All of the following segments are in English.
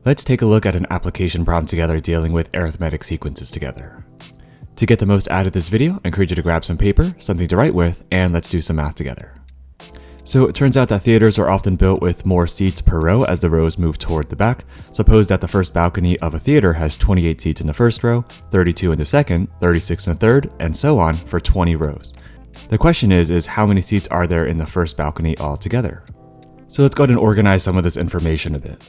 Let's take a look at an application problem together dealing with arithmetic sequences together. To get the most out of this video, I encourage you to grab some paper, something to write with, and let's do some math together. So it turns out that theaters are often built with more seats per row as the rows move toward the back. Suppose that the first balcony of a theater has 28 seats in the first row, 32 in the second, 36 in the third, and so on for 20 rows. The question is how many seats are there in the first balcony altogether? So let's go ahead and organize some of this information a bit.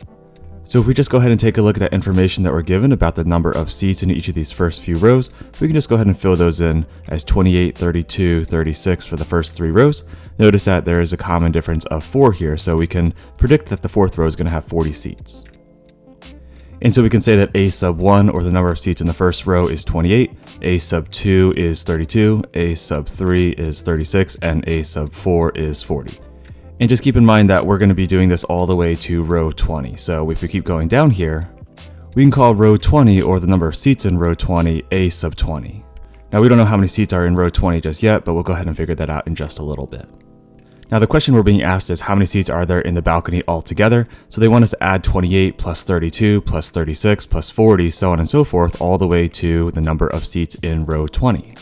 So if we just go ahead and take a look at that information that we're given about the number of seats in each of these first few rows, we can just go ahead and fill those in as 28, 32, 36 for the first three rows. Notice that there is a common difference of 4 here, so we can predict that the fourth row is going to have 40 seats. And so we can say that a sub 1, or the number of seats in the first row, is 28, a sub 2 is 32, a sub 3 is 36, and a sub 4 is 40. And just keep in mind that we're going to be doing this all the way to row 20. So if we keep going down here, we can call row 20, or the number of seats in row 20, a sub 20. Now we don't know how many seats are in row 20 just yet, but we'll go ahead and figure that out in just a little bit. Now the question we're being asked is how many seats are there in the balcony altogether? So they want us to add 28 plus 32 plus 36 plus 40, so on and so forth, all the way to the number of seats in row 20.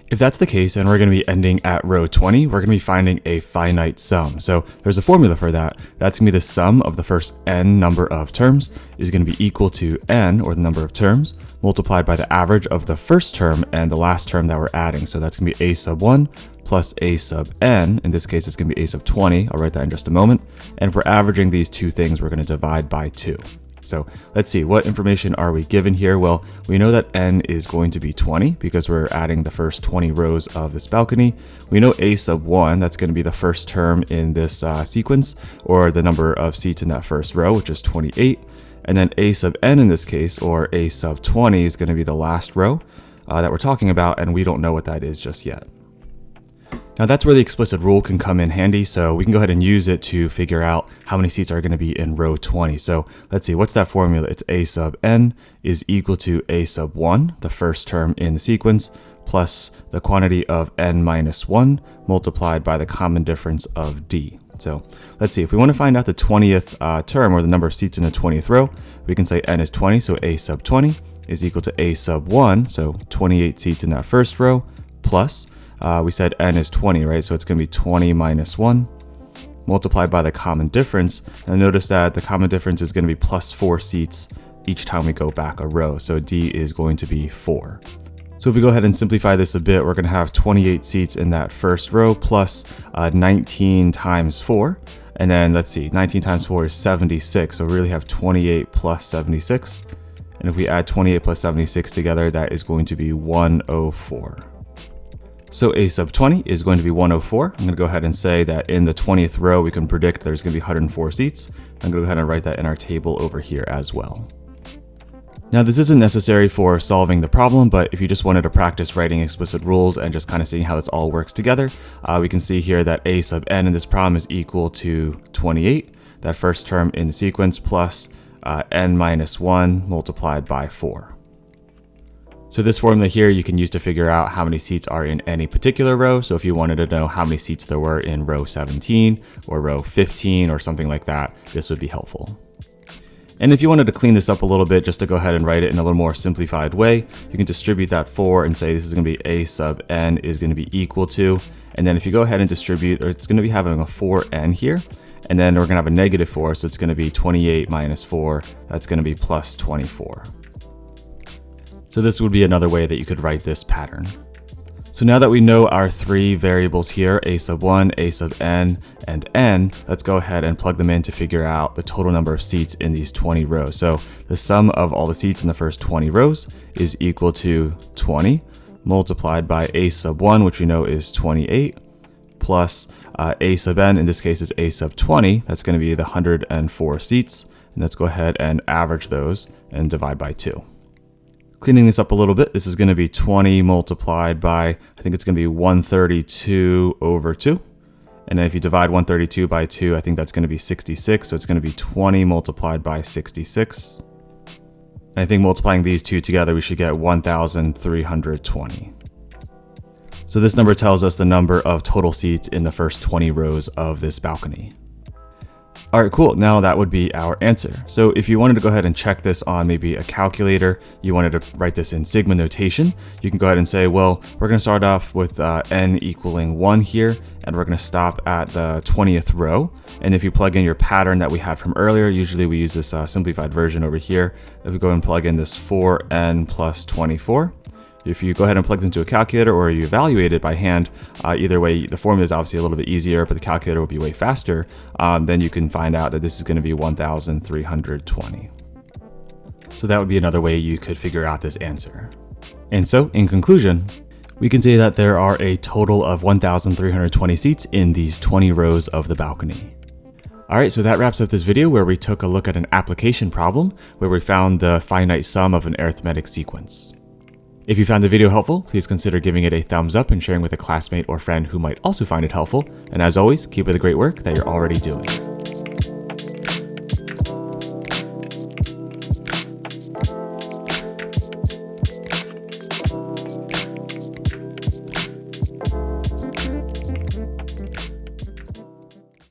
If that's the case, and we're going to be ending at row 20, we're going to be finding a finite sum. So there's a formula for that. That's going to be the sum of the first n number of terms is going to be equal to n, or the number of terms, multiplied by the average of the first term and the last term that we're adding. So that's going to be a sub 1 plus a sub n. In this case, it's going to be a sub 20. I'll write that in just a moment. And if we're averaging these two things, we're going to divide by 2. So let's see, what information are we given here? Well, we know that n is going to be 20 because we're adding the first 20 rows of this balcony. We know a sub 1, that's going to be the first term in this sequence, or the number of seats in that first row, which is 28. And then a sub n in this case, or a sub 20, is going to be the last row that we're talking about, and we don't know what that is just yet. Now that's where the explicit rule can come in handy, so we can go ahead and use it to figure out how many seats are going to be in row 20. So let's see, what's that formula? It's a sub n is equal to a sub 1, the first term in the sequence, plus the quantity of n minus 1 multiplied by the common difference of d. So let's see, if we want to find out the 20th term, or the number of seats in the 20th row, we can say n is 20, so a sub 20 is equal to a sub 1, so 28 seats in that first row, plus we said n is 20, right? So it's going to be 20 minus 1 multiplied by the common difference. And notice that the common difference is going to be plus 4 seats each time we go back a row. So d is going to be 4. So if we go ahead and simplify this a bit, we're going to have 28 seats in that first row plus 19 times 4. And then let's see, 19 times 4 is 76. So we really have 28 plus 76. And if we add 28 plus 76 together, that is going to be 104. So a sub 20 is going to be 104. I'm going to go ahead and say that in the 20th row, we can predict there's going to be 104 seats. I'm going to go ahead and write that in our table over here as well. Now this isn't necessary for solving the problem, but if you just wanted to practice writing explicit rules and just kind of seeing how this all works together, we can see here that a sub n in this problem is equal to 28, that first term in the sequence, plus n minus 1 multiplied by 4. So this formula here you can use to figure out how many seats are in any particular row. So if you wanted to know how many seats there were in row 17 or row 15 or something like that, this would be helpful. And if you wanted to clean this up a little bit, just to go ahead and write it in a little more simplified way, you can distribute that 4 and say this is going to be a sub n is going to be equal to, and then if you go ahead and distribute, it's going to be having a 4n here, and then we're going to have a negative 4, so it's going to be 28 minus 4, that's going to be plus 24. So this would be another way that you could write this pattern. So now that we know our three variables here, a sub 1, a sub n, and n, let's go ahead and plug them in to figure out the total number of seats in these 20 rows. So the sum of all the seats in the first 20 rows is equal to 20 multiplied by a sub 1, which we know is 28, plus a sub n, in this case is a sub 20, that's going to be the 104 seats. And let's go ahead and average those and divide by 2. Cleaning this up a little bit, this is going to be 20 multiplied by, I think it's going to be 132 over 2. And then if you divide 132 by 2, I think that's going to be 66. So it's going to be 20 multiplied by 66. And I think multiplying these two together, we should get 1,320. So this number tells us the number of total seats in the first 20 rows of this balcony. All right, cool. Now that would be our answer. So if you wanted to go ahead and check this on maybe a calculator, you wanted to write this in sigma notation, you can go ahead and say, well, we're going to start off with n equaling 1 here, and we're going to stop at the 20th row. And if you plug in your pattern that we had from earlier, usually we use this SimpLEEfied version over here. If we go and plug in this 4n plus 24, if you go ahead and plug it into a calculator or you evaluate it by hand, either way, the formula is obviously a little bit easier, but the calculator will be way faster. Then you can find out that this is going to be 1,320. So that would be another way you could figure out this answer. And so, in conclusion, we can say that there are a total of 1,320 seats in these 20 rows of the balcony. Alright, so that wraps up this video where we took a look at an application problem where we found the finite sum of an arithmetic sequence. If you found the video helpful, please consider giving it a thumbs up and sharing with a classmate or friend who might also find it helpful. And as always, keep up the great work that you're already doing.